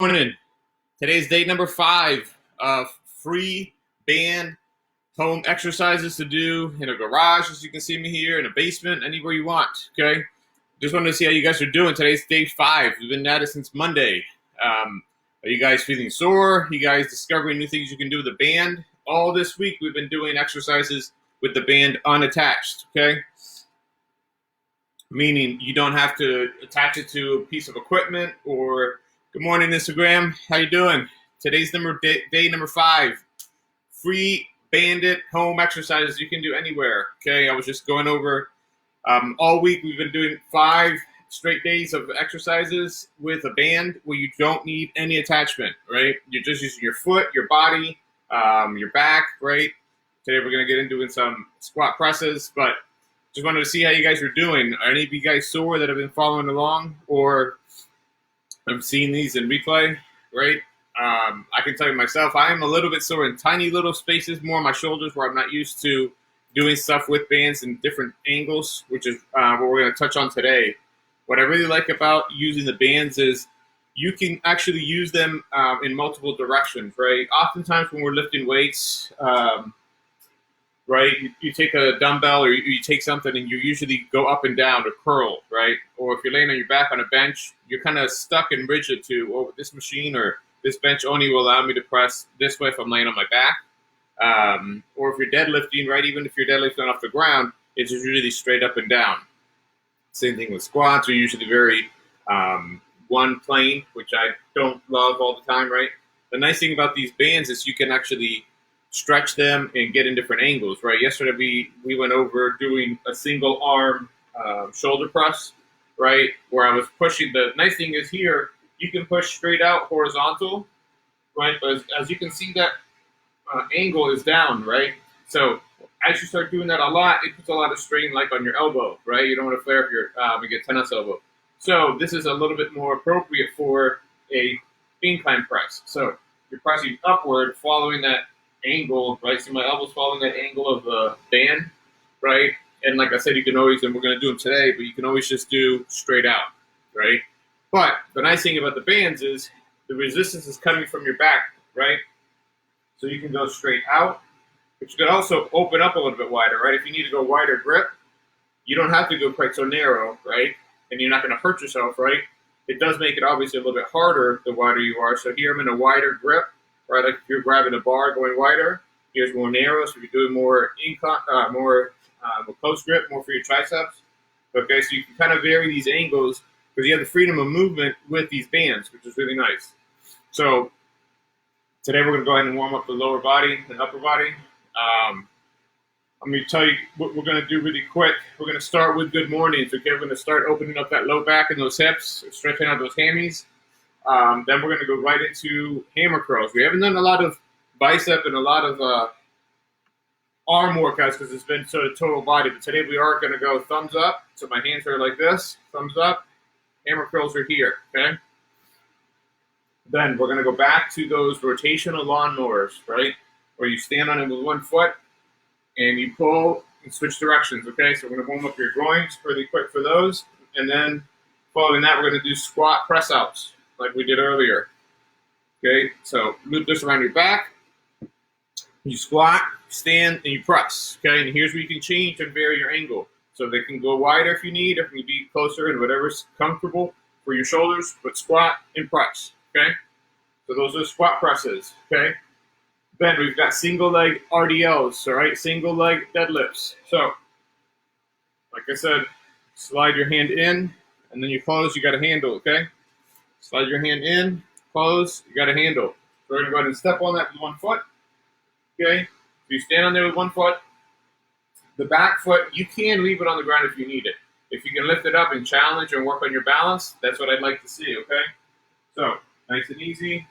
Morning. Today's day number 5 of free band home exercises to do in a garage, as you can see me here, in a basement, anywhere you want. Okay. Just wanted to see how you guys are doing. Today's day 5. We've been at it since Monday. Are you guys feeling sore? You guys discovering new things you can do with the band? All this week we've been doing exercises with the band unattached. Okay. Meaning you don't have to attach it to a piece of equipment or. Good morning, Instagram. How you doing? Today's day number 5. Free bandit home exercises you can do anywhere. Okay, I was just going over all week. We've been doing 5 straight days of exercises with a band where you don't need any attachment. Right? You're just using your foot, your body, your back. Right? Today we're gonna get into some squat presses, but just wanted to see how you guys are doing. Are any of you guys sore that have been following along, or I'm seeing these in replay, right? I can tell you myself, I am a little bit sore in tiny little spaces, more on my shoulders where I'm not used to doing stuff with bands in different angles, which is what we're going to touch on today. What I really like about using the bands is you can actually use them in multiple directions, right? Oftentimes when we're lifting weights, right, you take a dumbbell or you take something and you usually go up and down or curl, right? Or if you're laying on your back on a bench, you're kind of stuck and rigid to, oh, this machine or this bench only will allow me to press this way if I'm laying on my back. Or if you're deadlifting, right, even if you're deadlifting off the ground, it's just really straight up and down. Same thing with squats, are usually very one plane, which I don't love all the time, right? The nice thing about these bands is you can actually stretch them and get in different angles, right? Yesterday we went over doing a single arm shoulder press, right? Where I was pushing. The nice thing is here, you can push straight out horizontal, right? But as you can see, that angle is down, right? So as you start doing that a lot, it puts a lot of strain like on your elbow, right? You don't want to flare up your, you get tennis elbow. So this is a little bit more appropriate for a incline press. So you're pressing upward, following that angle, right? So my elbow's following that angle of the band, right? And like I said, you can always, and we're going to do them today, but you can always just do straight out, right? But the nice thing about the bands is the resistance is coming from your back, right? So you can go straight out, but you can also open up a little bit wider, right? If you need to go wider grip, you don't have to go quite so narrow, right? And you're not going to hurt yourself, right? It does make it obviously a little bit harder the wider you are. So here I'm in a wider grip, right? Like if you're grabbing a bar going wider, here's more narrow. So if you're doing more close grip, more for your triceps. Okay, so you can kind of vary these angles because you have the freedom of movement with these bands, which is really nice. So today we're going to go ahead and warm up the lower body and upper body. I'm going to tell you what we're going to do really quick. We're going to start with good mornings. Okay, we're going to start opening up that low back and those hips, stretching out those hammies. Then we're going to go right into hammer curls. We haven't done a lot of bicep and a lot of arm workouts because it's been sort of total body. But today we are going to go thumbs up. So my hands are like this, thumbs up. Hammer curls are here, okay? Then we're going to go back to those rotational lawnmowers, right? Where you stand on it with one foot and you pull and switch directions, okay? So we're going to warm up your groins really quick for those. And then following that, we're going to do squat press outs like we did earlier. Okay, so loop this around your back. You squat, stand, and you press. Okay, and here's where you can change and vary your angle. So they can go wider if you need, or if you be closer and whatever's comfortable for your shoulders, but squat and press. Okay, so those are squat presses. Okay, then we've got single leg RDLs, all right, single leg deadlifts. So, like I said, slide your hand in, and then you close, you got a handle, okay? Slide your hand in, close, you got a handle. So we're going to go ahead and step on that with one foot, okay? So you stand on there with one foot. The back foot, you can leave it on the ground if you need it. If you can lift it up and challenge and work on your balance, that's what I'd like to see, okay? So, nice and easy.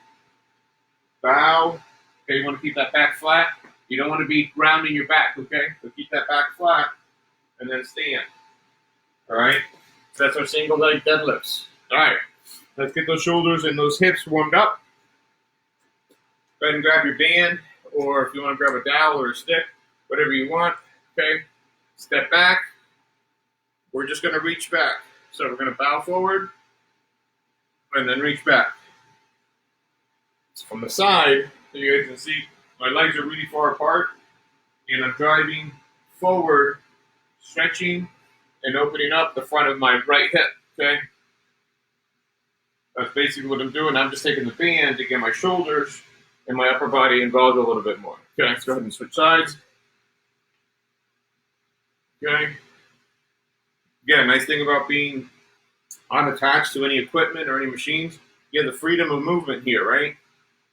Bow. Okay, you want to keep that back flat. You don't want to be grounding your back, okay? So keep that back flat and then stand. All right? So that's our single leg deadlifts. All right. Let's get those shoulders and those hips warmed up. Go ahead and grab your band, or if you want to grab a dowel or a stick, whatever you want. Okay? Step back. We're just going to reach back. So we're going to bow forward and then reach back. From the side, so you guys can see my legs are really far apart, and I'm driving forward, stretching, and opening up the front of my right hip. Okay, that's basically what I'm doing. I'm just taking the band to get my shoulders and my upper body involved a little bit more. Okay, let's go ahead and switch sides. Okay. Again, nice thing about being unattached to any equipment or any machines, you have the freedom of movement here, right?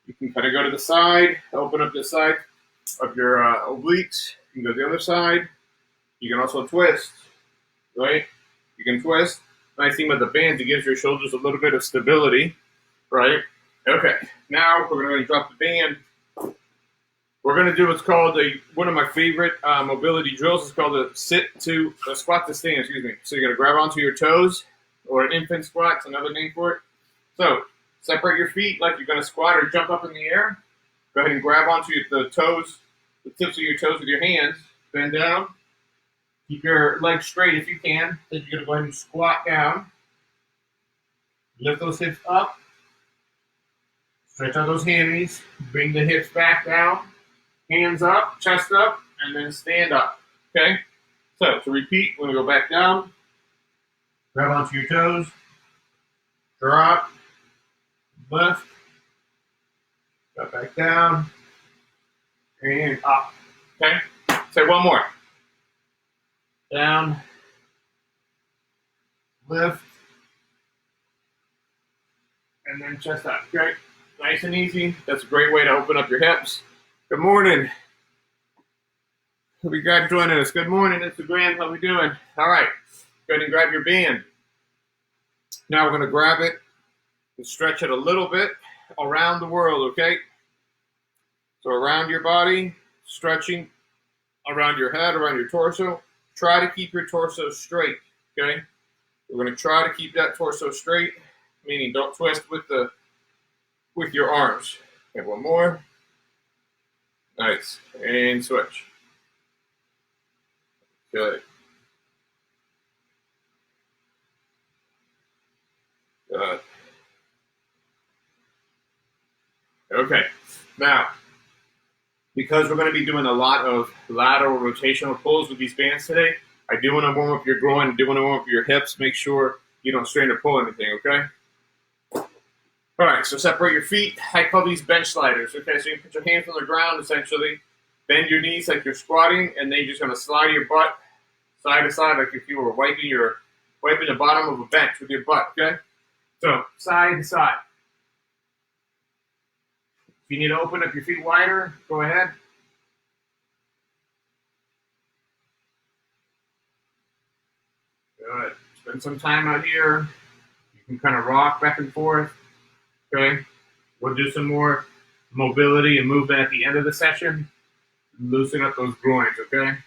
You can kind of go to the side, open up the side of your obliques. You can go to the other side. You can also twist, right? You can twist. Nice thing about the band, it gives your shoulders a little bit of stability, right? Okay, now we're going to drop the band. We're going to do what's called one of my favorite mobility drills. It's called a squat to stand, excuse me. So you're going to grab onto your toes, or an infant squat, it's another name for it. So separate your feet like you're going to squat or jump up in the air. Go ahead and grab onto the toes, the tips of your toes with your hands. Bend down. Keep your legs straight if you can. Then you're going to go ahead and squat down. Lift those hips up. Stretch out those hammies. Bring the hips back down. Hands up, chest up, and then stand up. Okay? So to repeat, we're going to go back down. Grab onto your toes. Drop. Lift. Go back down. And up. Okay? Say one more. Down. Lift. And then chest up. Okay? Nice and easy. That's a great way to open up your hips. Good morning. We got joining us. Good morning, Instagram. How we doing? All right. Go ahead and grab your band. Now we're going to grab it and stretch it a little bit around the world, okay? So around your body, stretching around your head, around your torso. Try to keep your torso straight, okay? We're going to try to keep that torso straight, meaning don't twist with your arms. Okay, one more. Nice. And switch. Good. Good. Okay. Now, because we're going to be doing a lot of lateral rotational pulls with these bands today, I do want to warm up your groin. I do want to warm up your hips. Make sure you don't strain or pull anything, okay? All right, so separate your feet. I call these bench sliders, okay? So you can put your hands on the ground, essentially. Bend your knees like you're squatting, and then you're just going to slide your butt side to side like if you were wiping the bottom of a bench with your butt, okay? So side to side. If you need to open up your feet wider, go ahead. Good. Spend some time out here. You can kind of rock back and forth. Okay. We'll do some more mobility and movement at the end of the session. Loosen up those groins, okay?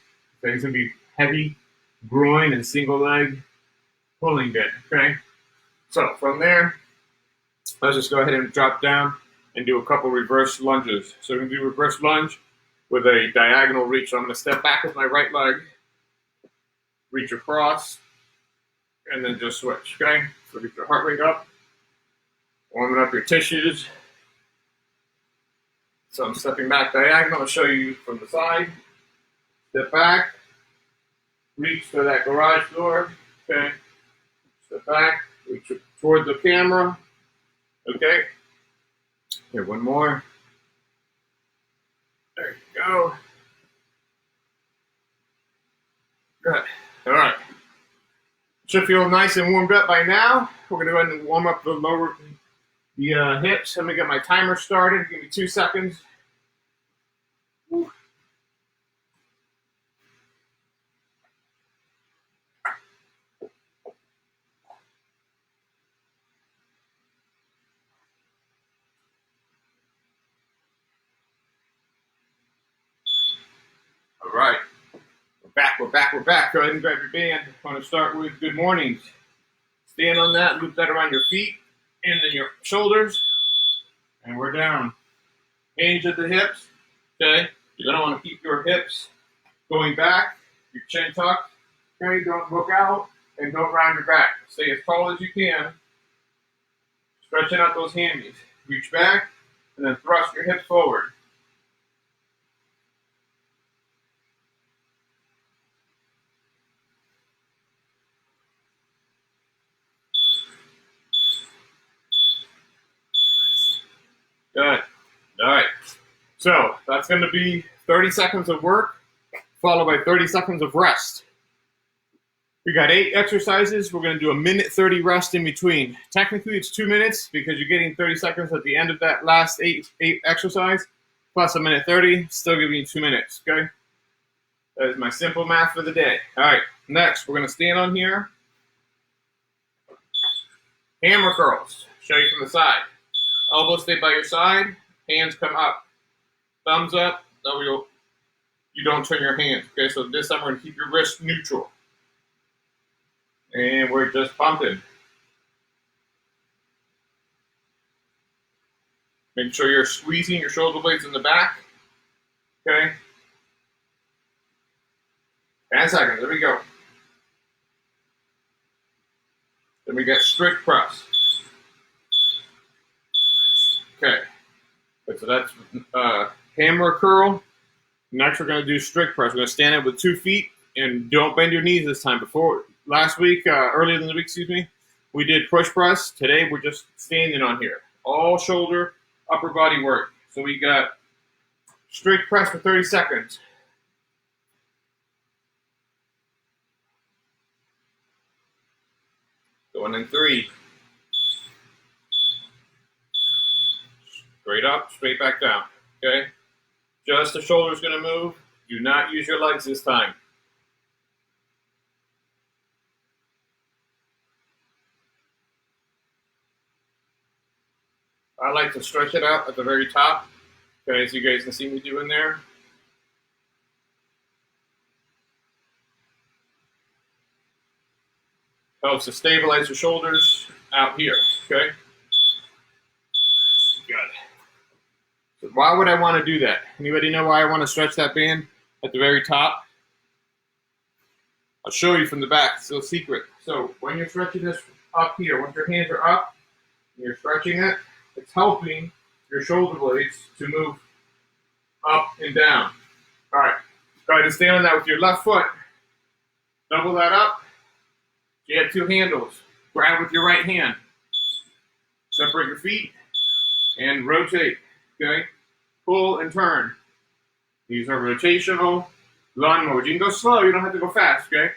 So it's going to be heavy groin and single leg pulling bit, okay? So from there, let's just go ahead and drop down and do a couple reverse lunges. So we're going to do reverse lunge with a diagonal reach. So I'm going to step back with my right leg, reach across, and then just switch, okay? So get your heart rate up, warming up your tissues. So I'm stepping back diagonal. I'll show you from the side. Step back, reach to that garage door, okay? Step back, reach toward the camera, okay? Here, one more. There you go. Good. All right. Should feel nice and warmed up by now. We're going to go ahead and warm up the hips. Let me get my timer started. Give me 2 seconds. Whew. All right. We're back. Go ahead and grab your band. I want to start with good mornings. Stand on that, loop that around your feet and then your shoulders. And we're down. Hinge at the hips. Okay. You're going to want to keep your hips going back, your chin tucked. Okay. Don't look out and don't round your back. Stay as tall as you can. Stretching out those hammies. Reach back, and then thrust your hips forward. Good. All right. So that's going to be 30 seconds of work, followed by 30 seconds of rest. We got 8 exercises. We're going to do a minute 30 rest in between. Technically, it's 2 minutes because you're getting 30 seconds at the end of that last eight exercise, plus a minute 30, still giving you 2 minutes, okay? That is my simple math for the day. All right, next, we're going to stand on here. Hammer curls. Show you from the side. Elbows stay by your side. Hands come up. Thumbs up. So you don't turn your hands. Okay, so this time we're going to keep your wrist neutral. And we're just pumping. Make sure you're squeezing your shoulder blades in the back. Okay. 10 seconds. There we go. Then we get strict press. Okay. So that's hammer curl. Next, we're going to do strict press. We're going to stand up with 2 feet and don't bend your knees this time. Earlier in the week, we did push press. Today, we're just standing on here. All shoulder, upper body work. So we got strict press for 30 seconds. Going in 3. Straight up, straight back down. Okay? Just the shoulder's going to move. Do not use your legs this time. I like to stretch it out at the very top. Okay, as you guys can see me doing there. Helps to stabilize your shoulders out here, okay? Good. So why would I want to do that? Anybody know why I want to stretch that band at the very top? I'll show you from the back. It's still a secret. So when you're stretching this up here, once your hands are up, and you're stretching it, it's helping your shoulder blades to move up and down. All right. Go ahead and stand on that with your left foot. Double that up. You have 2 handles. Grab with your right hand. Separate your feet and rotate. Okay? Pull and turn. These are rotational lawn mowers. You can go slow. You don't have to go fast. Okay?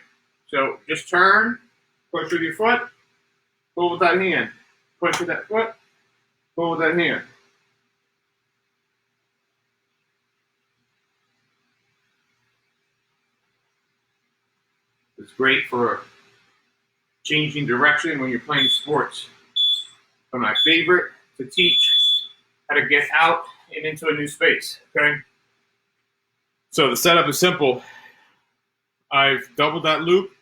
So just turn, push with your foot, pull with that hand. Push with that foot, pull with that hand. It's great for changing direction when you're playing sports. One of my favorite to teach how to get out and into a new space, okay? So the setup is simple. I've doubled that loop.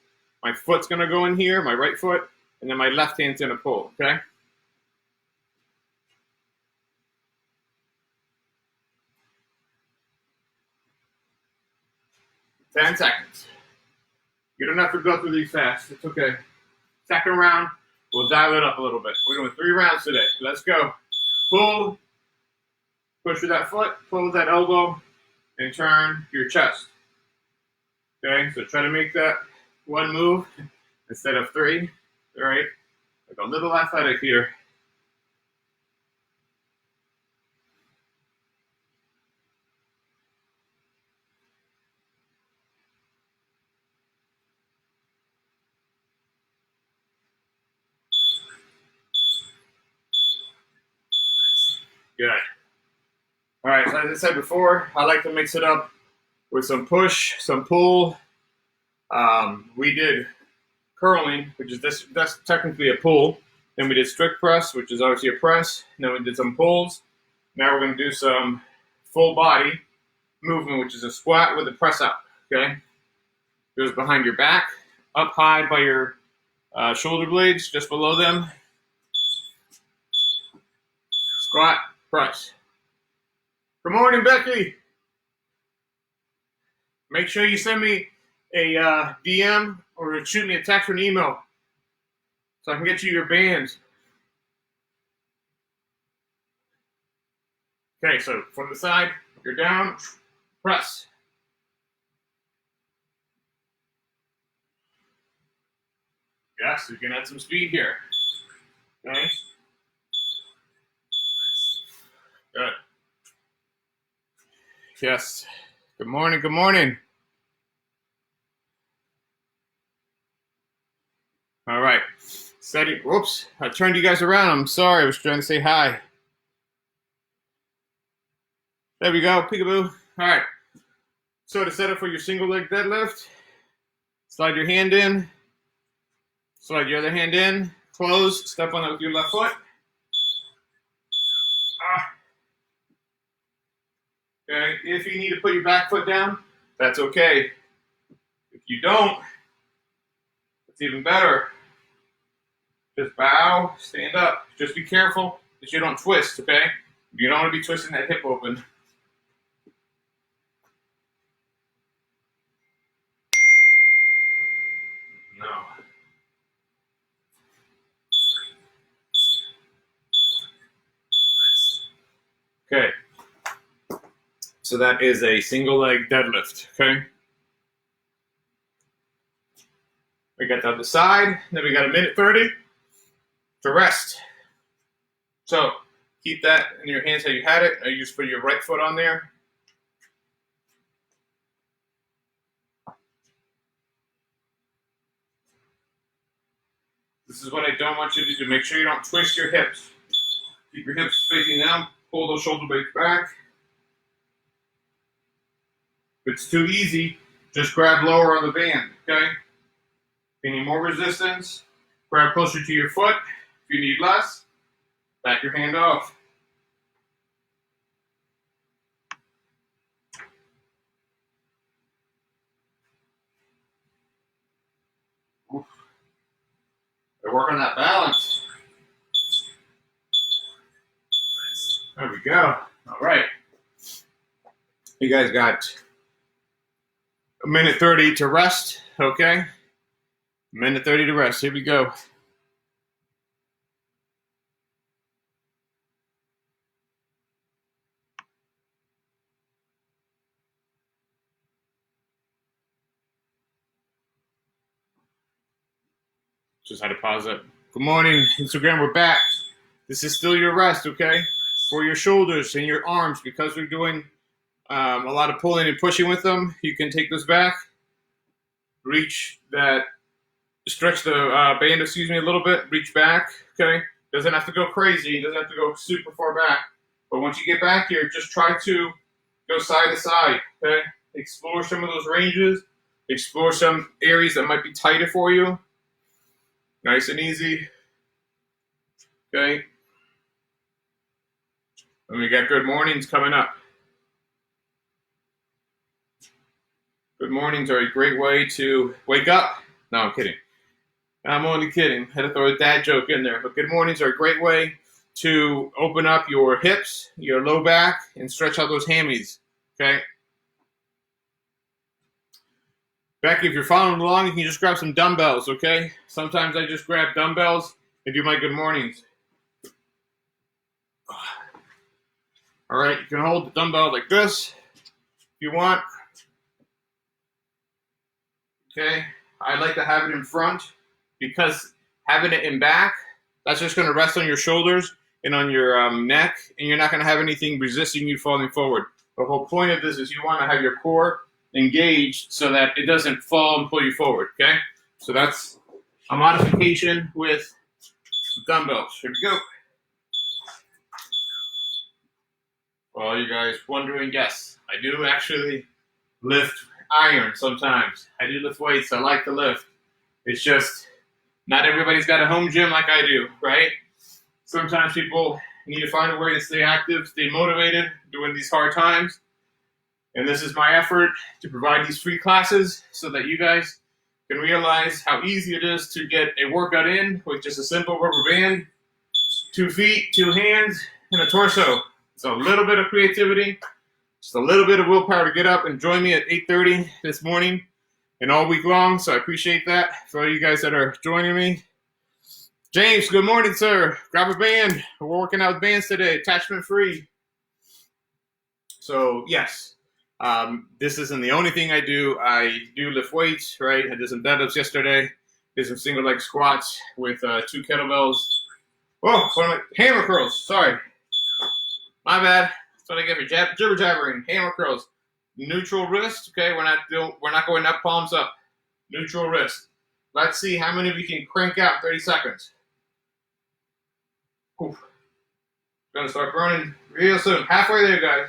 My foot's gonna go in here, my right foot, and then my left hand's gonna pull, okay? Ten seconds. You don't have to go through these fast. It's okay. Second round, we'll dial it up a little bit. We're doing 3 rounds today. Let's go. Pull, push with that foot, pull with that elbow, and turn your chest. Okay, so try to make that 1 move instead of 3. All right, like a little athletic here. Good. All right, so as I said before, I like to mix it up with some push, some pull. We did curling, which is that's technically a pull. Then we did strict press, which is obviously a press. Then we did some pulls. Now we're going to do some full body movement, which is a squat with a press up. Okay, goes behind your back, up high by your shoulder blades, just below them. Squat, press. Good morning, Becky. Make sure you send me a DM or shoot me a text or an email so I can get you your bands. Okay, so from the side, you're down, press. Yes, you can add some speed here. Okay. Good. Yes. Good morning. Good morning. All right. Steady. Whoops. I turned you guys around. I'm sorry. I was trying to say hi. There we go. Peekaboo. All right. So to set up for your single leg deadlift, slide your hand in. Slide your other hand in. Close. Step on it with your left foot. Okay. If you need to put your back foot down, that's okay. If you don't, it's even better. Just bow, stand up. Just be careful that you don't twist, okay? You don't want to be twisting that hip open. No. Okay. So that is a single leg deadlift, okay? We got the other side, then we got a minute 30 to rest. So keep that in your hands how you had it. You just put your right foot on there. This is what I don't want you to do. Make sure you don't twist your hips. Keep your hips facing down. Pull those shoulder blades back. If it's too easy, just grab lower on the band, okay? If you need more resistance, grab closer to your foot. If you need less, back your hand off. Oof. Work on that balance. There we go. All right. You guys got a minute 30 to rest, okay? Minute 30 to rest. Here we go. Just had to pause it. Good morning, Instagram. We're back. This is still your rest, okay? For your shoulders and your arms, because we're doing a lot of pulling and pushing with them, you can take this back, reach that, stretch the band, a little bit, reach back, okay? Doesn't have to go crazy, doesn't have to go super far back, but once you get back here, just try to go side to side, okay? Explore some of those ranges, explore some areas that might be tighter for you. Nice and easy, okay? And we got good mornings coming up. Good mornings are a great way to wake up. No, I'm kidding. I'm only kidding. I had to throw a dad joke in there. But good mornings are a great way to open up your hips, your low back, and stretch out those hammies, okay? Becky, if you're following along, you can just grab some dumbbells, okay? Sometimes I just grab dumbbells and do my good mornings. All right, you can hold the dumbbell like this if you want. Okay, I like to have it in front because having it in back, that's just going to rest on your shoulders and on your neck, and you're not going to have anything resisting you falling forward. The whole point of this is you want to have your core engaged so that it doesn't fall and pull you forward, okay? So that's a modification with dumbbells. Here we go. For all you guys wondering, yes, I do actually lift iron sometimes. I do lift weights. I like to lift. It's just not everybody's got a home gym like I do, right? Sometimes people need to find a way to stay active, stay motivated during these hard times. And this is my effort to provide these free classes so that you guys can realize how easy it is to get a workout in with just a simple rubber band, 2 feet, 2 hands, and a torso. It's a little bit of creativity, just a little bit of willpower to get up and join me at 8:30 this morning and all week long. So I appreciate that for all you guys that are joining me. James, good morning, sir. Grab a band. We're working out with bands today, attachment free. So yes, this isn't the only thing I do. I do lift weights, right? I did some deadlifts yesterday. Did some single leg squats with 2 kettlebells. Oh, hammer curls. Sorry, my bad. That's what I get for jibber jabbering. Hammer curls. Neutral wrist. Okay, we're not going up, palms up. Neutral wrist. Let's see how many we can crank out 30 seconds. Oof. Gonna start burning real soon. Halfway there, guys.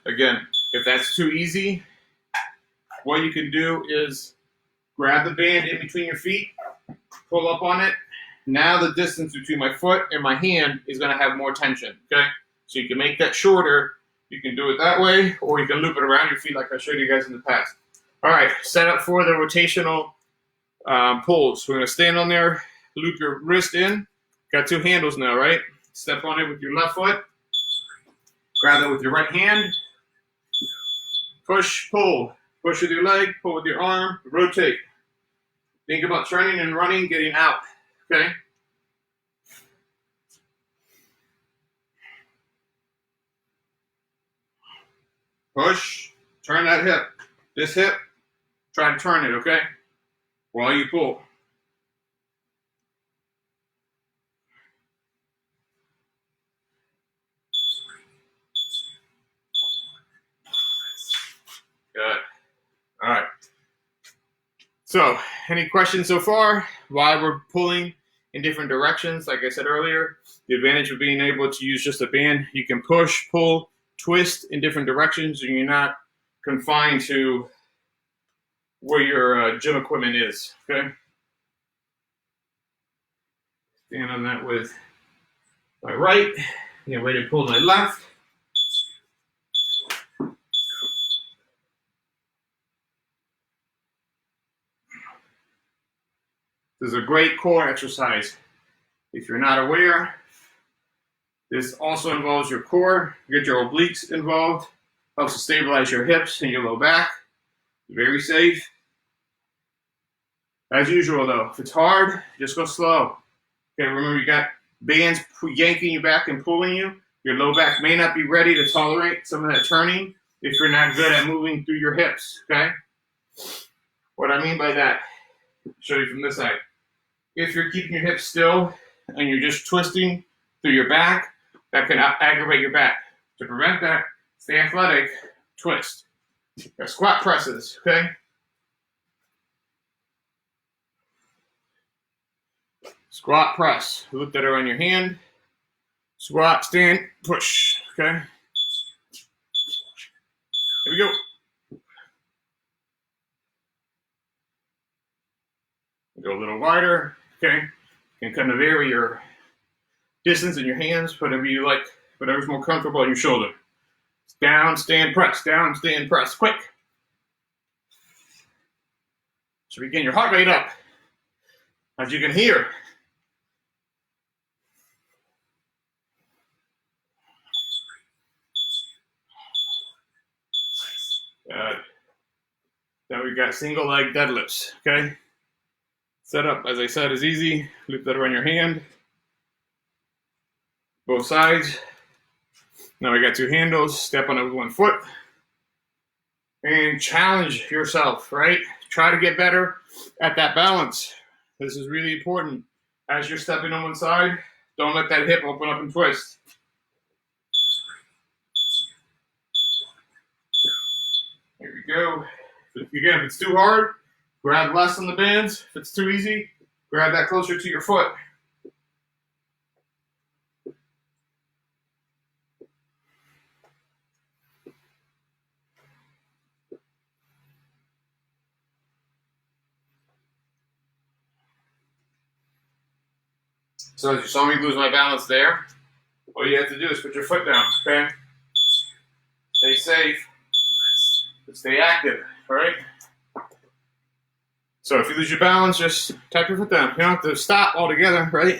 Again, if that's too easy, what you can do is grab the band in between your feet, pull up on it. Now the distance between my foot and my hand is going to have more tension, okay? So you can make that shorter. You can do it that way, or you can loop it around your feet like I showed you guys in the past. All right, set up for the rotational pulls. We're going to stand on there, loop your wrist in. Got 2 handles now, right? Step on it with your left foot. Grab it with your right hand. Push, pull. Push with your leg, pull with your arm, rotate. Think about turning and running, getting out, okay? Push, turn that hip. This hip, try to turn it, okay? While you pull. Good. All right. So, any questions so far? Why we're pulling in different directions? Like I said earlier, the advantage of being able to use just a band, you can push, pull, twist in different directions, and you're not confined to where your gym equipment is, okay? Stand on that with my right, get ready to pull my left. This is a great core exercise. If you're not aware, this also involves your core. Get your obliques involved. Helps to stabilize your hips and your low back. Very safe. As usual though, if it's hard, just go slow. Okay, remember you got bands yanking you back and pulling you. Your low back may not be ready to tolerate some of that turning if you're not good at moving through your hips, okay? What I mean by that, I'll show you from this side. If you're keeping your hips still and you're just twisting through your back, that can aggravate your back. To prevent that, stay athletic, twist. Got squat presses, okay? Squat press. Loop that around your hand. Squat, stand, push, okay? Here we go. Go a little wider, okay? You can kind of vary your distance in your hands, whatever you like, whatever's more comfortable on your shoulder. Down, stand, press, down, stand, press, quick. So begin your heart rate up. As you can hear. Now we've got single leg deadlifts, okay? Setup, as I said, is easy. Loop that around your hand. Both sides. Now we got 2 handles. Step on it with 1 foot. And challenge yourself, right? Try to get better at that balance. This is really important. As you're stepping on one side, don't let that hip open up and twist. Here we go. Again, if it's too hard, grab less on the bands. If it's too easy, grab that closer to your foot. So as you saw me lose my balance there, all you have to do is put your foot down, okay? Stay safe, but stay active, all right? So if you lose your balance, just tap your foot down. You don't have to stop altogether, right?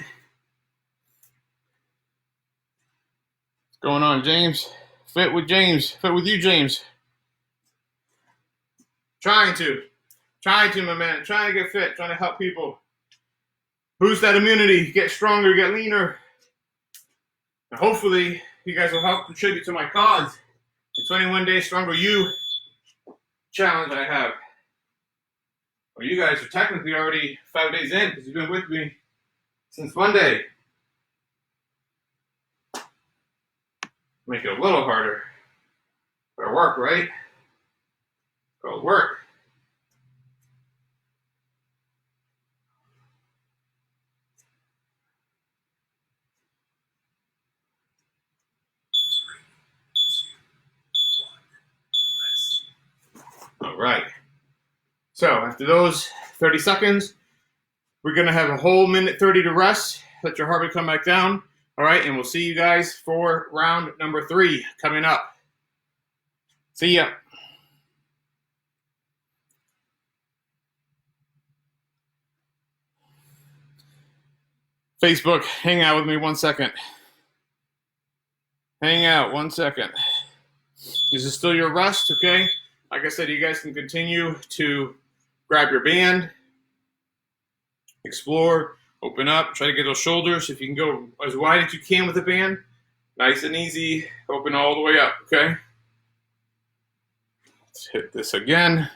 What's going on, James? Fit with James. Fit with you, James. Trying to, my man. Trying to get fit. Trying to help people boost that immunity, get stronger, get leaner. And hopefully, you guys will help contribute to my cause. The 21 Days Stronger You challenge I have. Well, you guys are technically already 5 days in because you've been with me since Monday. Make it a little harder. Better work, right? Go work. All right. So after those 30 seconds, we're going to have a whole minute 30 to rest. Let your heart rate come back down. All right, and we'll see you guys for round number 3 coming up. See ya. Facebook, hang out with me 1 second. Hang out 1 second. This is still your rest, okay? Like I said, you guys can continue to grab your band, explore, open up, try to get those shoulders. If you can go as wide as you can with the band, nice and easy, open all the way up, okay? Let's hit this again.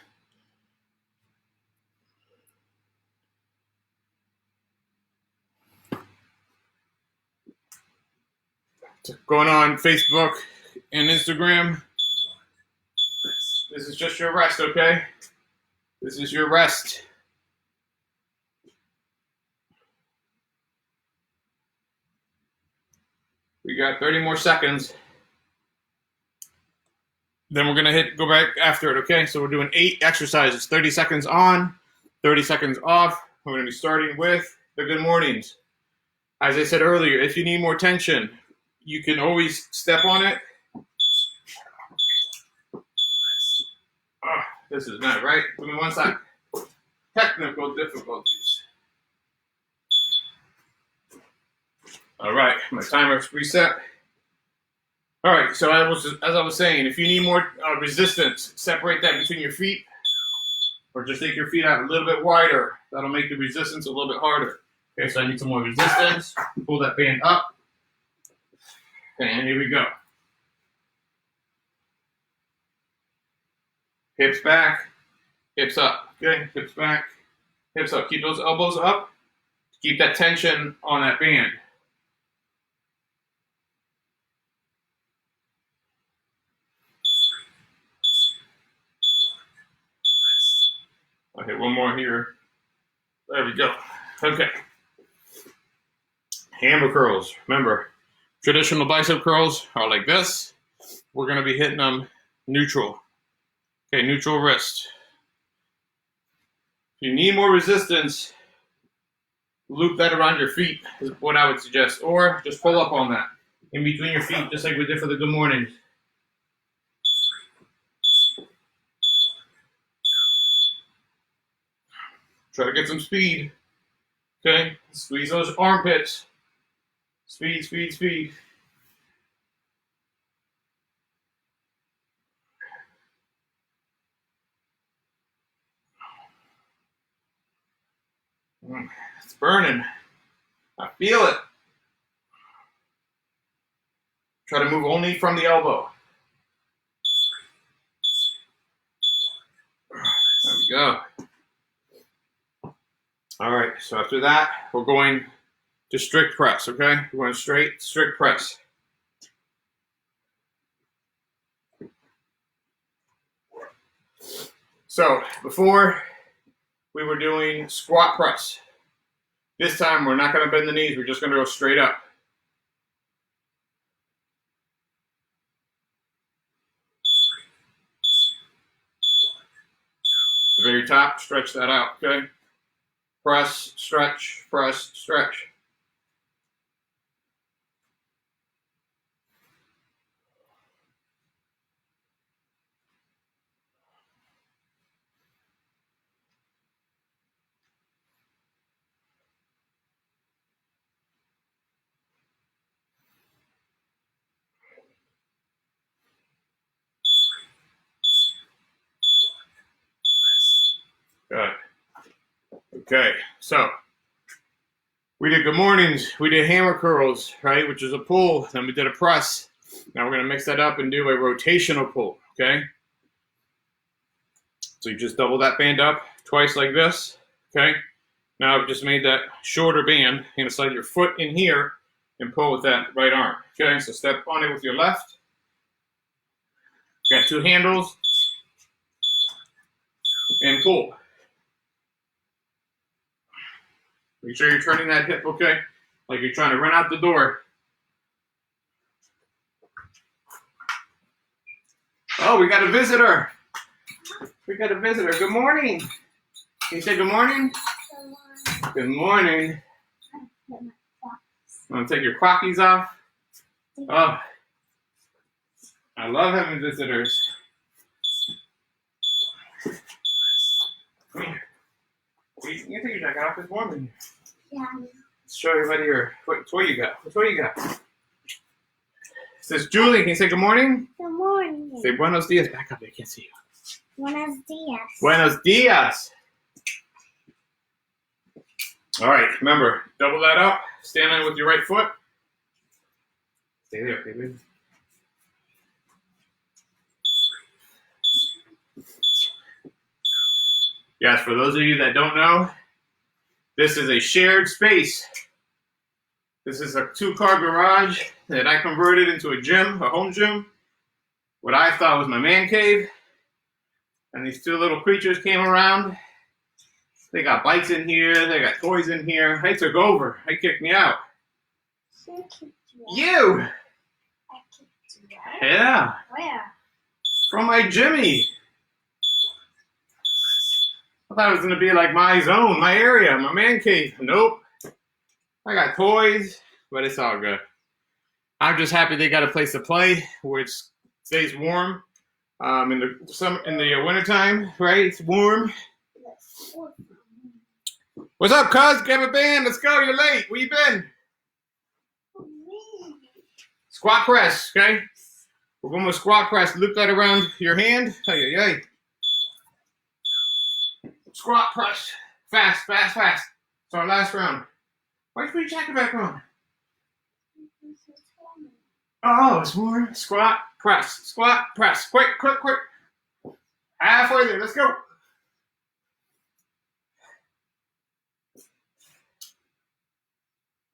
Going on Facebook and Instagram. This is just your rest, okay? This is your rest. We got 30 more seconds. Then we're gonna go back after it, okay? So we're doing 8 exercises, 30 seconds on, 30 seconds off. We're gonna be starting with the good mornings. As I said earlier, if you need more tension, you can always step on it. Oh, this is not right. Give me 1 second. Technical difficulties. All right, my timer's reset. All right, so as I was saying, if you need more resistance, separate that between your feet, or just take your feet out a little bit wider. That'll make the resistance a little bit harder. Okay, so I need some more resistance. Pull that band up. And here we go. Hips back, hips up. Okay, hips back, hips up. Keep those elbows up. Keep that tension on that band. I'll hit one more here. There we go. Okay. Hammer curls. Remember, traditional bicep curls are like this. We're going to be hitting them neutral. Okay, neutral wrist. If you need more resistance, loop that around your feet is what I would suggest. Or just pull up on that in between your feet, just like we did for the good mornings. Try to get some speed. Okay, squeeze those armpits. Speed, speed, speed. It's burning. I feel it. Try to move only from the elbow. There we go. All right, so after that, we're going to strict press, okay? We're going straight, strict press. So before we were doing squat press. This time we're not going to bend the knees, we're just going to go straight up. The very top, stretch that out, okay? Press, stretch, press, stretch. Good. Okay, so we did good mornings. We did hammer curls, right, which is a pull. Then we did a press. Now we're going to mix that up and do a rotational pull, okay? So you just double that band up twice like this, okay? Now I've just made that shorter band. You're going to slide your foot in here and pull with that right arm, okay? So step on it with your left. Got two handles. And pull. Make sure you're turning that hip, okay? Like you're trying to run out the door. Oh, we got a visitor. We got a visitor. Good morning. Can you say good morning? Good morning. Want to take your Crockies off? Oh, I love having visitors. Come here. You can take your jacket off. It's warm in here. Yeah. Let's show everybody what toy you got. What toy you got? It says Julie. Can you say good morning? Good morning. Say buenos dias. Back up. I can't see you. Buenos dias. Buenos dias. All right. Remember, double that up. Stand on it with your right foot. Stay there, baby. Yes, for those of you that don't know, this is a shared space. This is a 2-car garage that I converted into a gym, a home gym. What I thought was my man cave. And these two little creatures came around. They got bikes in here. They got toys in here. They took over. They kicked me out. Who kicked you out? You! I kicked you out? Yeah. Where? From my Jimmy. I thought it was going to be like my zone, my area, my man cave. Nope. I got toys, but it's all good. I'm just happy they got a place to play where it stays warm. In the wintertime, right? It's warm. What's up, cuz? Grab a band. Let's go. You're late. Where you been? Squat press, okay? We're going with squat press. Loop that around your hand. Hey, hey, hey. Squat press. Fast, fast, fast. It's our last round. Why'd you put your jacket back on? Oh, it's warm. Squat, press. Squat, press. Quick, quick, quick. Halfway there. Let's go.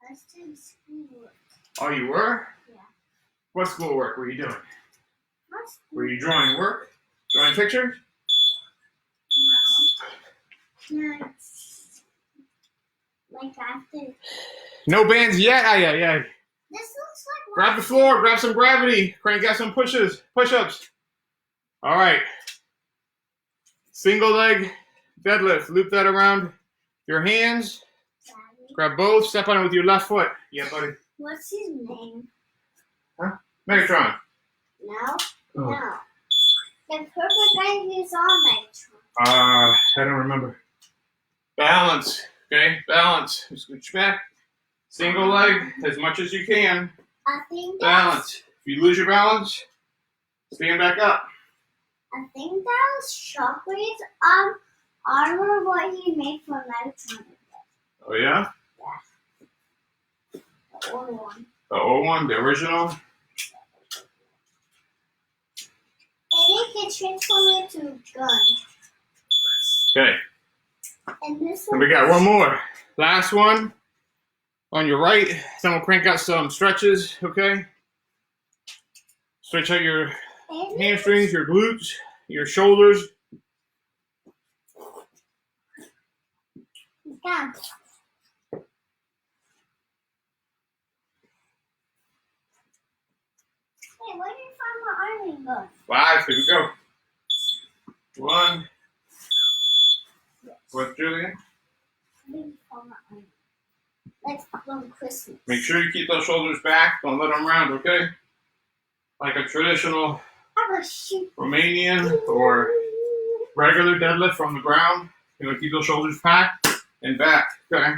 I was doing schoolwork. Oh, you were? Yeah. What schoolwork were you doing? What? Were you drawing work? Drawing pictures? No. It's like after. No bands yet? Aye, aye, aye. This looks like. Grab the floor. Grab some gravity. Crank out some push-ups. All right. Single leg deadlift. Loop that around your hands. Daddy. Grab both. Step on it with your left foot. Yeah, buddy. What's his name? Megatron. No. Oh. No. The purple guy who's on Megatron. I don't remember. Balance. Okay, balance. Scooch back. Single leg as much as you can. I think Balance. If you lose your balance, stand back up. I think that was Shockwave's armor what he made for Megatron. Oh yeah? The old one. The old one, the original. And he can transform it to a gun. Okay. And this And one. we got one more. Last one. On your right. Then we'll crank out some stretches, okay? Stretch out your And hamstrings, your glutes, your shoulders. gun. Hey, where did you find my ironing book? 5, here we go. 1. What's Julian? Where did you find my ironing book? Like from Christmas. Make sure you keep those shoulders back. Don't let them round, okay? Like a traditional I will shoot. Romanian or regular deadlift from the ground. You know, keep those shoulders packed and back, okay?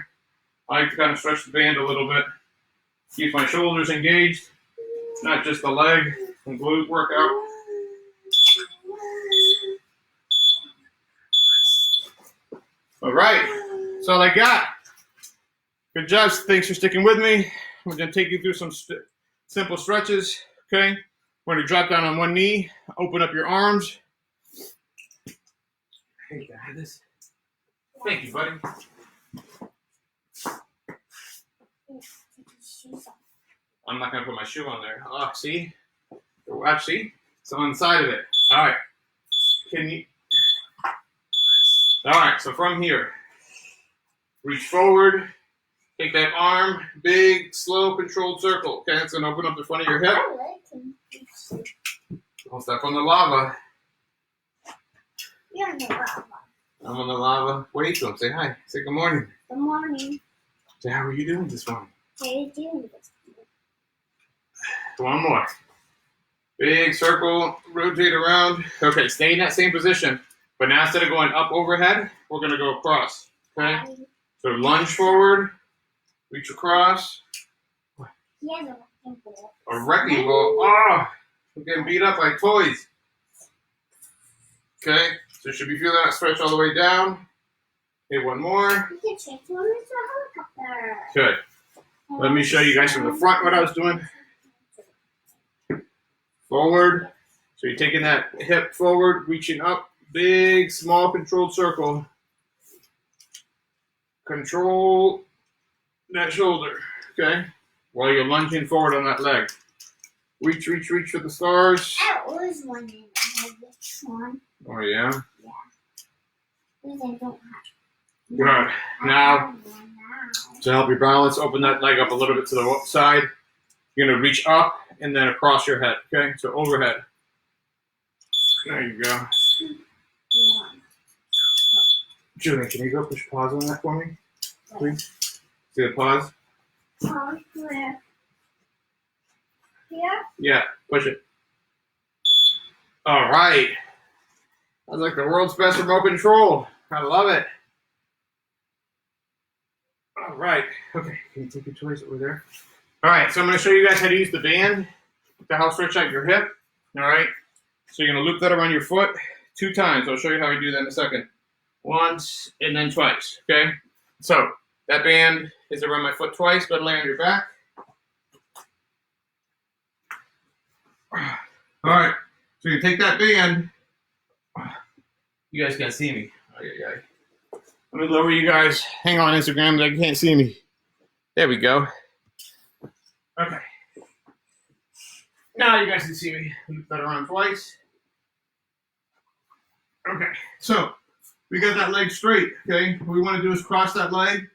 I like to kind of stretch the band a little bit. Keep my shoulders engaged, not just the leg and glute workout. All right. That's all I got. Good job. Thanks for sticking with me. We're going to take you through some simple stretches. Okay. We're going to drop down on one knee. Open up your arms. Hey, can I have this? Thank you, buddy. I'm not going to put my shoe on there. Oh, see? Watch, see? It's on the side of it. All right. Can you? All right, so from here, reach forward, take that arm, big, slow, controlled circle. Okay, it's going to open up the front of your hip. Don't step on the lava. You're in the lava. I'm on the lava. Wave to him. Say hi. Say good morning. Good morning. Say, how are you doing this morning? How are you doing this? One more. Big circle, rotate around. Okay, stay in that same position. But now instead of going up overhead, we're going to go across. Okay? So lunge forward, reach across. He has a wrecking ball. A wrecking ball. Oh, we're getting beat up like toys. Okay, so should be feeling that stretch all the way down. Okay, one more. You can transform into a helicopter. Good. Let me show you guys from the front what I was doing. Forward. So you're taking that hip forward, reaching up. Big, small, controlled circle. Control that shoulder, okay? While you're lunging forward on that leg. Reach, reach, reach for the stars. I always wondered which one. Oh, yeah? Because I don't have. Good. Now, to help you balance, open that leg up a little bit to the side. You're going to reach up and then across your head, okay? So overhead. There you go. Julian, can you go push pause on that for me, please? See the pause? Pause where? Here? Yeah, push it. All right. That's like the world's best remote control. I love it. All right. Okay, can you take your toys over there? All right, so I'm going to show you guys how to use the band to help stretch out your hip. All right. So you're going to loop that around your foot 2 times. I'll show you how we do that in a second. Once and then twice, okay? So that band is around my foot twice, but lay on your back. All right, so you take that band. You guys can't see me. Let me lower you guys. Hang on, Instagram, they can't see me. There we go. Okay. Now you guys can see me. Loop that around twice. Okay, so we got that leg straight, okay? What we want to do is cross that leg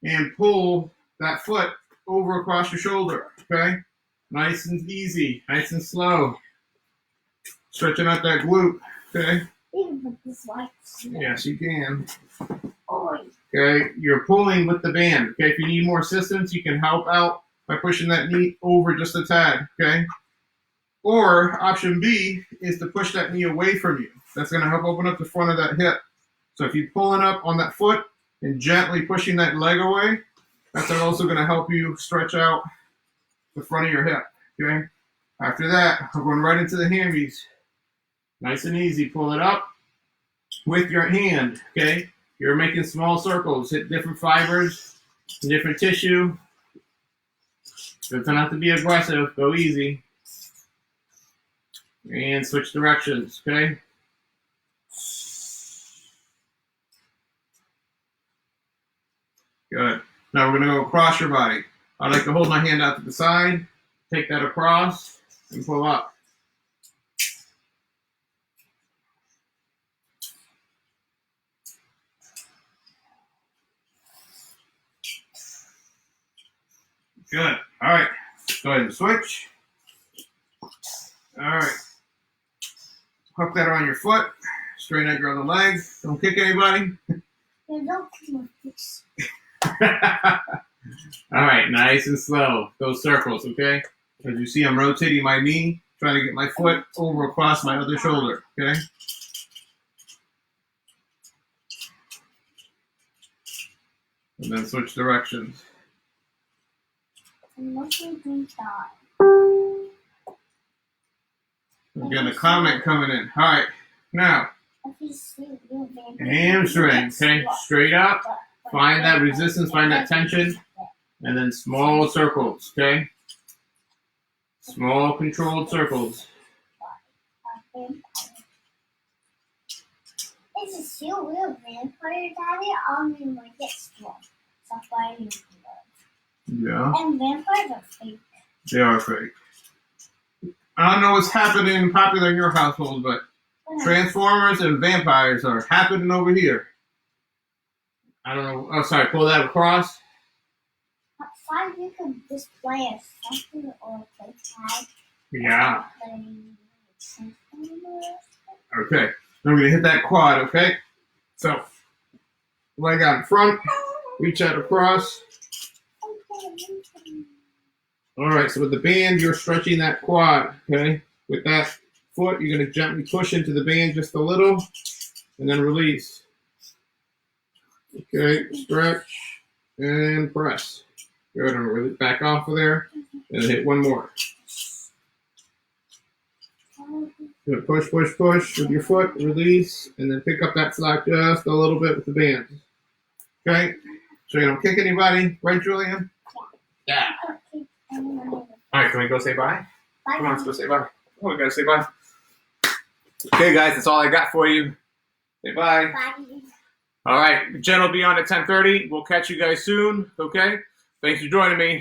and pull that foot over across your shoulder, okay? Nice and easy, nice and slow. Stretching out that glute, okay? Yes, you can. Okay, you're pulling with the band, okay? If you need more assistance, you can help out by pushing that knee over just a tad, okay? Or option B is to push that knee away from you. That's going to help open up the front of that hip. So if you're pulling up on that foot and gently pushing that leg away, that's also going to help you stretch out the front of your hip, okay? After that, we're going right into the hammies. Nice and easy. Pull it up with your hand, okay? You're making small circles. Hit different fibers, different tissue. Doesn't have to be aggressive. Go easy. And switch directions, okay? Good. Now we're going to go across your body. I like to hold my hand out to the side, take that across, and pull up. Good. All right. Go ahead and switch. All right. Hook that around your foot. Straighten out your other leg. Don't kick anybody. All right, nice and slow. Those circles, okay? As you see, I'm rotating my knee, trying to get my foot over across my other shoulder, okay? And then switch directions. Again, a comment coming in. All right, now. If you see you, then Hamstring. Okay, straight up. Find that resistance, find that tension, and then small circles. Okay, small controlled circles. Is it still real vampire, Daddy? Like it's strong. Stop fighting blood. Yeah, And vampires are fake. they are fake. I don't know what's happening popular in your household, but Transformers and vampires are happening over here. I don't know. Oh, sorry. Pull that across. Outside, you could display a something or a play tag. Yeah. Transformers. Okay. I'm going to hit that quad, okay? So, leg out in front, reach out across. All right, so with the band, you're stretching that quad, okay? With that foot, you're going to gently push into the band just a little, and then release. Okay, stretch, and press. Good, and release back off of there, and hit one more. Good, push, push, push with your foot, release, and then pick up that slack just a little bit with the band. Okay, so you don't kick anybody, right, Julian? Yeah. All right, can we go say bye? Come on, let's go say bye. Oh, we gotta say bye. Okay, guys, that's all I got for you. Say bye. Bye. All right, Jen will be on at 10:30. We'll catch you guys soon, okay? Thanks for joining me.